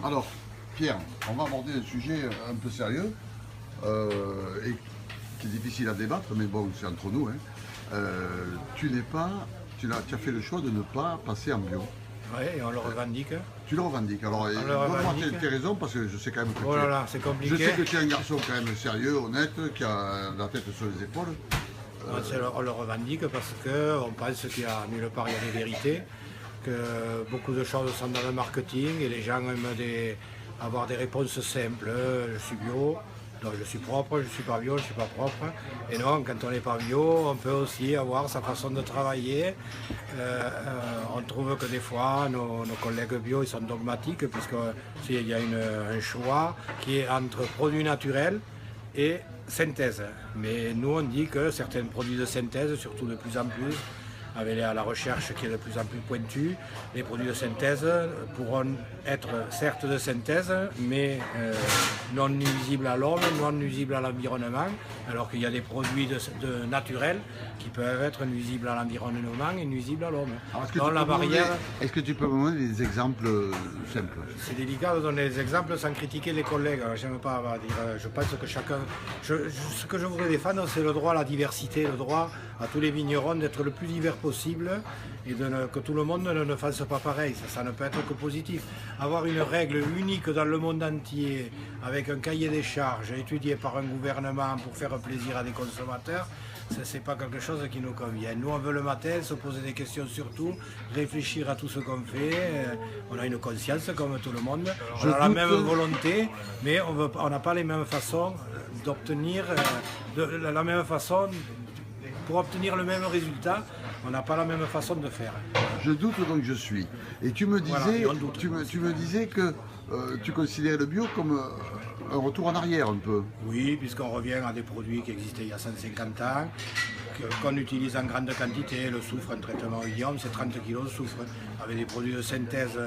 Alors, Pierre, on va aborder un sujet un peu sérieux et qui est difficile à débattre, mais bon, c'est entre nous. Hein. Tu as fait le choix de ne pas passer en bio. Oui, et on le revendique. Tu le revendiques. Alors, donne-moi tes raisons, parce que je sais quand même que Oh là là, c'est compliqué. je sais que tu es un garçon quand même sérieux, honnête, qui a la tête sur les épaules. On le revendique parce qu'on pense qu'il y a nulle part il y a des vérités, que beaucoup de choses sont dans le marketing et les gens aiment avoir des réponses simples. Je suis bio, donc je suis propre, je ne suis pas bio, je ne suis pas propre. Et non, quand on n'est pas bio, on peut aussi avoir sa façon de travailler. On trouve que des fois, nos collègues bio ils sont dogmatiques, puisqu'il y a un choix qui est entre produits naturels et synthèse. Mais nous, on dit que certains produits de synthèse, surtout de plus en plus, avec la recherche qui est de plus en plus pointue, les produits de synthèse pourront être certes de synthèse, mais non nuisibles à l'homme, non nuisibles à l'environnement, alors qu'il y a des produits de naturels qui peuvent être nuisibles à l'environnement et nuisibles à l'homme. Est-ce que tu peux me donner des exemples simples? C'est délicat de donner des exemples sans critiquer les collègues. J'aime pas dire. Je pense que chacun. Ce que je voudrais défendre, c'est le droit à la diversité, le droit à tous les vignerons d'être le plus divers possible et que tout le monde ne fasse pas pareil. Ça ne peut être que positif. Avoir une règle unique dans le monde entier, avec un cahier des charges étudié par un gouvernement pour faire plaisir à des consommateurs, ce n'est pas quelque chose qui nous convient. Nous, on veut le matin se poser des questions surtout, réfléchir à tout ce qu'on fait. On a une conscience comme tout le monde. On a la même volonté, mais on n'a pas les mêmes façons d'obtenir la même façon. Pour obtenir le même résultat, on n'a pas la même façon de faire. Je doute donc je suis. Et tu me disais, tu me disais que tu considérais le bio comme un retour en arrière un peu. Oui, puisqu'on revient à des produits qui existaient il y a 150 ans, qu'on utilise en grande quantité. Le soufre, un traitement idiome, c'est 30 kg de soufre, avec des produits de synthèse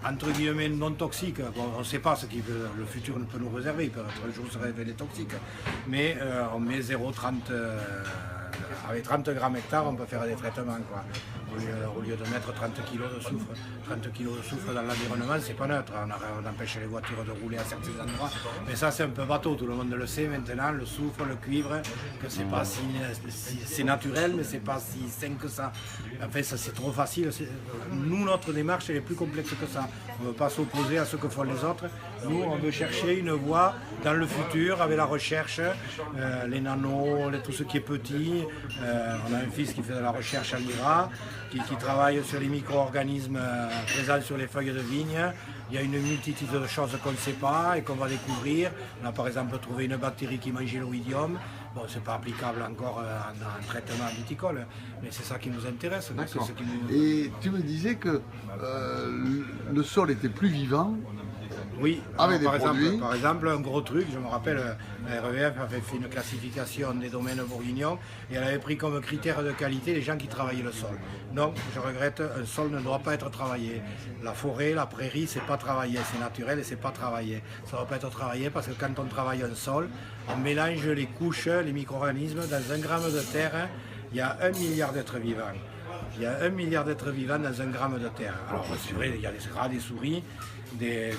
entre guillemets non toxiques. Bon, on ne sait pas ce que le futur peut nous réserver, il peut être un jour se révéler toxique. Mais on met 0,30 avec 30 grammes hectare, on peut faire des traitements, quoi. Au lieu de mettre 30 kg de soufre. 30 kg de soufre dans l'environnement, c'est pas neutre. On empêche les voitures de rouler à certains endroits. Mais ça, c'est un peu bateau, tout le monde le sait maintenant. Le soufre, le cuivre, que c'est pas c'est naturel, mais c'est pas si sain que ça. En fait, ça, c'est trop facile. Nous, notre démarche, elle est plus complexe que ça. On ne veut pas s'opposer à ce que font les autres. Nous, on veut chercher une voie dans le futur avec la recherche, les nanos, tout ce qui est petit. On a un fils qui fait de la recherche à l'IRA, qui travaille sur les micro-organismes présents sur les feuilles de vigne. Il y a une multitude de choses qu'on ne sait pas et qu'on va découvrir. On a par exemple trouvé une bactérie qui mangeait l'oïdium. Bon, ce n'est pas applicable encore en traitement viticole, mais c'est ça qui nous intéresse. Et tu me disais que le sol était plus vivant. Oui, avec par exemple, un gros truc, je me rappelle, la REF avait fait une classification des domaines bourguignons et elle avait pris comme critère de qualité les gens qui travaillaient le sol. Donc, je regrette, un sol ne doit pas être travaillé. La forêt, la prairie, c'est pas travaillé, c'est naturel et c'est pas travaillé. Ça ne doit pas être travaillé parce que quand on travaille un sol, on mélange les couches, les micro-organismes. Dans 1 gramme de terre, il y a 1 milliard d'êtres vivants. Il y a 1 milliard d'êtres vivants dans 1 gramme de terre. Alors c'est vrai, il y a des rats, des souris, des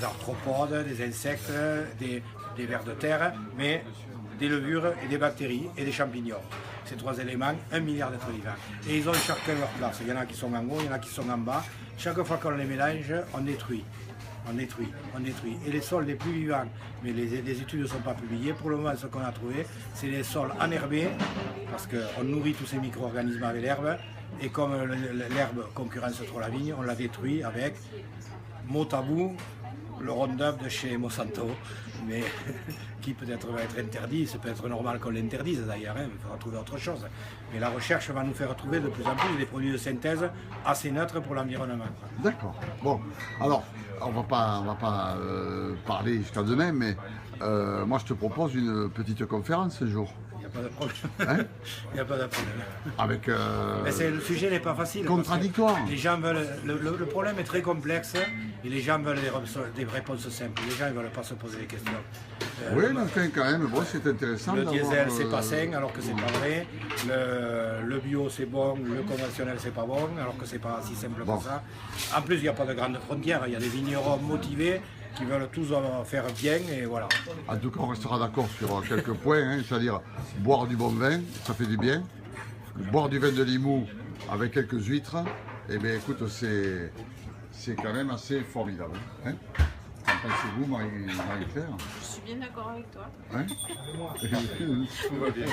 arthropodes, des insectes, des vers de terre, mais des levures et des bactéries et des champignons. Ces 3 éléments, 1 milliard d'êtres vivants. Et ils ont chacun leur place. Il y en a qui sont en haut, il y en a qui sont en bas. Chaque fois qu'on les mélange, on détruit. On détruit. Et les sols les plus vivants, mais les études ne sont pas publiées, pour le moment ce qu'on a trouvé, c'est les sols enherbés, parce qu'on nourrit tous ces micro-organismes avec l'herbe, et comme l'herbe concurrence trop la vigne, on la détruit avec, mot tabou, le Roundup de chez Monsanto, mais qui peut-être va être interdit, c'est peut-être normal qu'on l'interdise d'ailleurs, hein, il faudra trouver autre chose. Mais la recherche va nous faire trouver de plus en plus des produits de synthèse assez neutres pour l'environnement. D'accord. Bon, alors, on va pas parler jusqu'à demain, mais moi je te propose une petite conférence ce jour. Il n'y n'y a pas de problème. Hein? Il n'y a pas de problème. Avec... Mais le sujet n'est pas facile. contradictoire. Les gens veulent, le problème est très complexe et les gens veulent des réponses simples. Les gens ne veulent pas se poser des questions. Oui, mais enfin, quand même, bon, c'est intéressant. Le diesel, c'est pas sain, alors que c'est pas vrai. Le bio, c'est bon. Le conventionnel, c'est pas bon, alors que c'est pas si simple que ça. En plus, il n'y a pas de grande frontière. Il y a des vignerons motivés qui veulent tous faire bien et voilà. En tout cas, on restera d'accord sur quelques points, hein, c'est-à-dire boire du bon vin, ça fait du bien. Boire du vin de Limoux avec quelques huîtres, eh bien écoute, c'est quand même assez formidable. Hein? Qu'en pensez-vous, Marie-Claire? Je suis bien d'accord avec toi. Hein? Tout va bien.